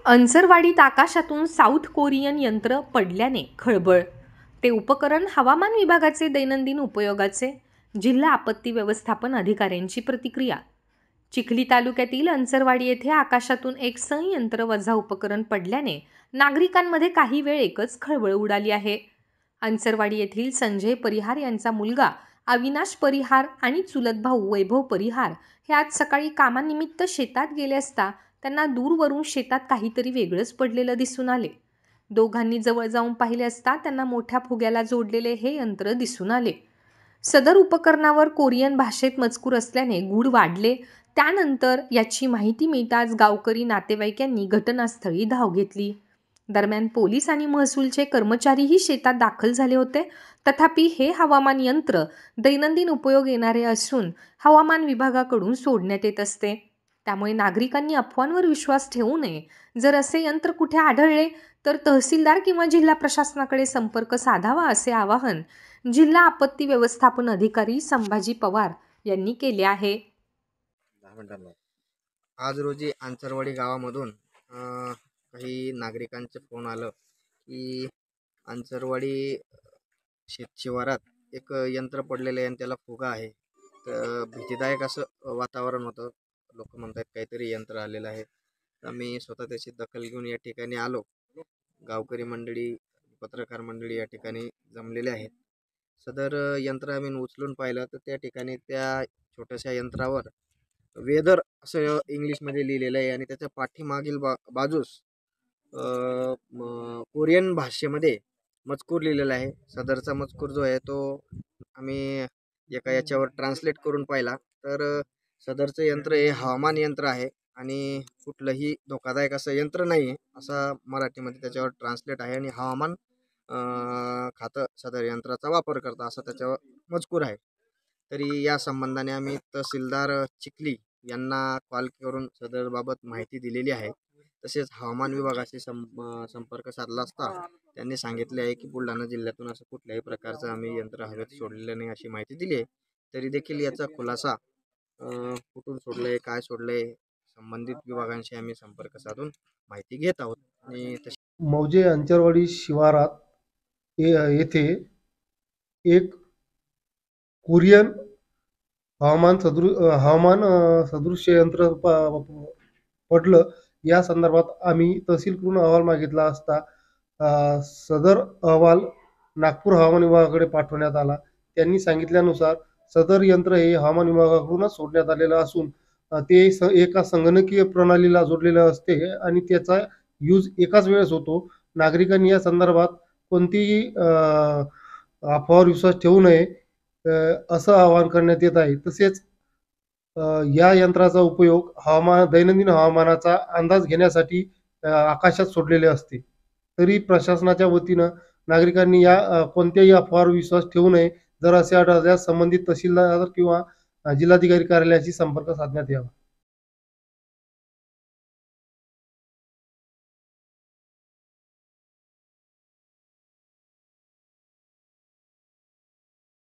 अंसरवाडीत आकाशातून south Korean यंत्र पडल्याने खळबळ। ते उपकरण हवामान विभागाचे दैनंदिन उपयोगाचे। जिल्हा आपत्ती व्यवस्थापन अधिकाऱ्यांची प्रतिक्रिया। चिखली तालुक्यातील अंसरवाडी येथे आकाशातून एक संयंत्र वजा उपकरण पडल्याने नागरिकांमध्ये काही वेळ एकच खळबळ उडाली आहे। अंसरवाडी येथील संजय परिहार यांचा मुलगा अविनाश परिहार आणि चुलत भाऊ वैभव परिहार हे आज सकाळी कामानिमित्त शेतात गेले असता त्यांना दूरवरून शेतात काहीतरी वेगळंच पडलेलं दिसून आले। दोघांनी जवळ जाऊन पाहिले असता त्यांना मोठ्या फुग्याला जोडलेले हे यंत्र दिसून आले। सदर उपकरणावर कोरियन भाषेत मजकूर असल्याने गूढ वाढले। त्यानंतर याची माहिती मिळताच गावकरी नातेवाईकांनी घटनास्थळी धाव घेतली। दरम्यान पोलीस आणि महसूलचे कर्मचारीही शेतात दाखल झाले होते। तथापि हे हवामान यंत्र दैनंदिन उपयोग येणारे असून हवामान विभागाकडून सोडण्यात येत असते। त्यामुळे नागरिकांनी अफवांवर विश्वास ठेवू नये। जर असे यंत्र कुठे आढळले तर तहसीलदार किंवा जिल्हा प्रशासनाकडे संपर्क साधावा असे आवाहन जिल्हा आपत्ती व्यवस्थापन अधिकारी संभाजी पवार यांनी केले आहे। आज रोजी अंसरवाडी गावामधून काही नागरिकांचे फोन आलं की अंसरवाडी शिवारात एक यंत्र पडलेलं आहे आणि त्याला फुगा आहे। तर भीतीदायक असं वातावरण होतं। लोक म्हणतात काहीतरी यंत्र आलेलं आहे। तर मी स्वतः त्याची दखल घेऊन या ठिकाणी आलो। गावकरी मंडळी, पत्रकार मंडळी या ठिकाणी जमलेले आहेत। सदर यंत्र आम्ही उचलून पाहिलं तर त्या ठिकाणी त्या छोट्याशा यंत्रावर वेदर असं इंग्लिशमध्ये लिहिलेलं आहे आणि त्याच्या पाठीमागील बाजूस कोरियन भाषेमध्ये मजकूर लिहिलेला आहे। सदरचा मजकूर जो आहे तो आम्ही एका याच्यावर ट्रान्सलेट करून पाहिला तर सदरचं यंत्र हे हवामान यंत्र आहे आणि कुठलंही धोकादायक असं यंत्र नाही आहे असा मराठीमध्ये त्याच्यावर ट्रान्सलेट आहे आणि हवामान खातं सदर यंत्राचा वापर करता असं त्याच्यावर मजकूर आहे। तरी या संबंधाने आम्ही तहसीलदार चिखली यांना कॉल करून सदरबाबत माहिती दिलेली आहे। तसेच हवामान विभागाशी संपर्क साधला असता त्यांनी सांगितले आहे की बुलढाणा जिल्ह्यातून असं कुठल्याही प्रकारचं आम्ही यंत्र हवेत सोडलेलं नाही अशी माहिती दिली आहे। तरी देखील याचा खुलासा कुठून सोडलंय, काय सोडलंय, संबंधित विभागांशी आम्ही संपर्क साधून माहिती घेत आहोत। आणि मौजे अंसरवाडी शिवारात येथे एक कोरियन हवामान सदृश्य यंत्र पडलं। या संदर्भात आम्ही तहसीलकडून अहवाल मागितला असता सदर अहवाल नागपूर हवामान विभागाकडे पाठवण्यात आला। त्यांनी सांगितल्यानुसार सदर यंत्र हे हवामान विभागाकडूनच सोडण्यात आलेलं असून ते एका संगणकीय प्रणालीला जोडलेलं असते आणि त्याचा यूज एकाच वेळेस होतो। नागरिकांनी या संदर्भात कोणतीही अफवावर विश्वास ठेवू नये असं आवाहन करण्यात येत आहे। तसेच या यंत्राचा उपयोग दैनंदिन हवामानाचा अंदाज घेण्यासाठी आकाशात सोडलेले असते। तरी प्रशासनाच्या वतीनं नागरिकांनी या कोणत्याही अफवावर विश्वास ठेवू नये। जर असे आढळल्यास संबंधित तहसीलदार किंवा जिल्हाधिकारी कार्यालयाशी संपर्क साधण्यात यावा।